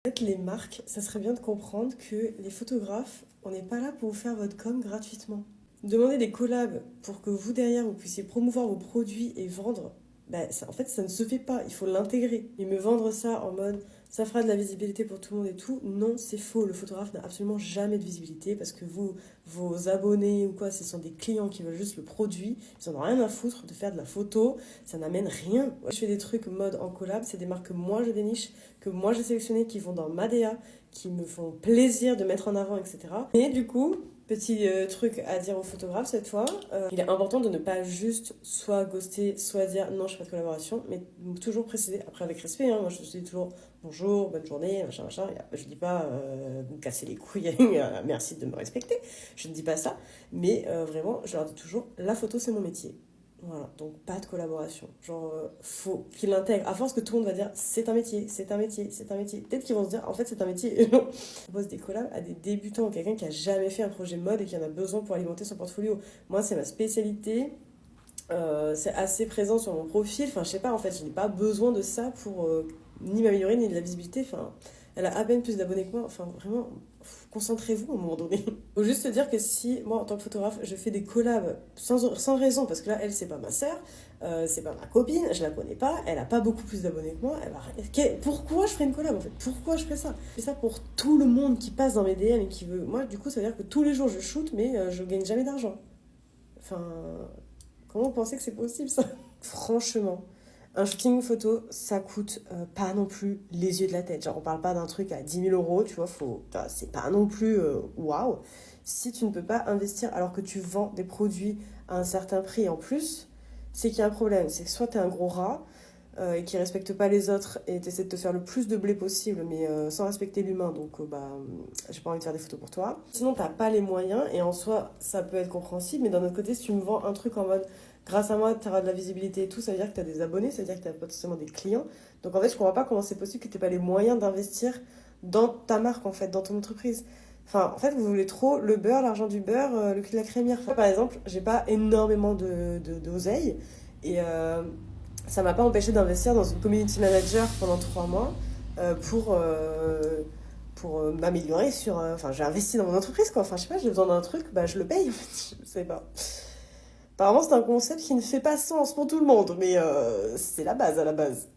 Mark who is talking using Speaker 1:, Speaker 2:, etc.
Speaker 1: En fait, les marques, ça serait bien de comprendre que les photographes, on n'est pas là pour vous faire votre com gratuitement. Demander des collabs pour que vous, derrière, vous puissiez promouvoir vos produits et vendre, en fait, ça ne se fait pas. Il faut l'intégrer. Et me vendre ça en mode, ça fera de la visibilité pour tout le monde et tout, non, c'est faux. Le photographe n'a absolument jamais de visibilité parce que vous, vos abonnés ou quoi, ce sont des clients qui veulent juste le produit. Ils en ont rien à foutre de faire de la photo. Ça n'amène rien. Je fais des trucs mode en collab, c'est des marques que moi je déniche, que moi j'ai sélectionnées, qui vont dans ma DA, qui me font plaisir de mettre en avant, etc. Et du coup, petit truc à dire aux photographes cette fois, il est important de ne pas juste soit ghoster, soit dire non, je fais pas de collaboration, mais toujours préciser, après avec respect, hein, moi je dis toujours bonjour, bonne journée, machin, machin, je dis pas me casser les couilles, merci de me respecter, je ne dis pas ça, mais vraiment, je leur dis toujours, la photo c'est mon métier. Voilà, donc pas de collaboration. Genre, faut qu'ils l'intègrent. À force que tout le monde va dire c'est un métier, c'est un métier, c'est un métier. Peut-être qu'ils vont se dire en fait c'est un métier et non. Je propose des collabs à des débutants, quelqu'un qui a jamais fait un projet mode et qui en a besoin pour alimenter son portfolio. Moi, c'est ma spécialité. C'est assez présent sur mon profil. Enfin, je sais pas, en fait, je n'ai pas besoin de ça pour ni m'améliorer ni de la visibilité. Enfin, elle a à peine plus d'abonnés que moi. Enfin, vraiment, concentrez-vous à un moment donné. Faut juste se dire que si, moi, en tant que photographe, je fais des collabs sans raison, parce que là, elle, c'est pas ma sœur, c'est pas ma copine, je la connais pas, elle a pas beaucoup plus d'abonnés que moi. Pourquoi je ferais une collab, en fait? Pourquoi je ferais ça? Je fais ça pour tout le monde qui passe dans mes DM et qui veut. Moi, du coup, ça veut dire que tous les jours, je shoot, mais je gagne jamais d'argent. Enfin, comment vous pensez que c'est possible ça? Franchement, un shooting photo, ça coûte pas non plus les yeux de la tête. Genre, on parle pas d'un truc à 10 000 euros, tu vois, c'est pas non plus waouh. Si tu ne peux pas investir alors que tu vends des produits à un certain prix en plus, c'est qu'il y a un problème. C'est que soit t'es un gros rat et qui respecte pas les autres et t'essaies de te faire le plus de blé possible, mais sans respecter l'humain, donc j'ai pas envie de faire des photos pour toi. Sinon, t'as pas les moyens et en soi, ça peut être compréhensible, mais d'un autre côté, si tu me vends un truc en mode grâce à moi, tu auras de la visibilité et tout, ça veut dire que tu as des abonnés, ça veut dire que tu as potentiellement des clients. Donc en fait, je comprends pas comment c'est possible que tu n'aies pas les moyens d'investir dans ta marque, en fait, dans ton entreprise. Enfin, en fait, vous voulez trop le beurre, l'argent du beurre, le cul de la crémière. Enfin, par exemple, j'ai pas énormément d'oseille et ça m'a pas empêché d'investir dans une community manager pendant 3 mois pour m'améliorer sur. Enfin, j'ai investi dans mon entreprise, quoi. Enfin, je sais pas, j'ai besoin d'un truc, je le paye, en fait. Je sais pas. Apparemment, c'est un concept qui ne fait pas sens pour tout le monde, mais c'est la base à la base.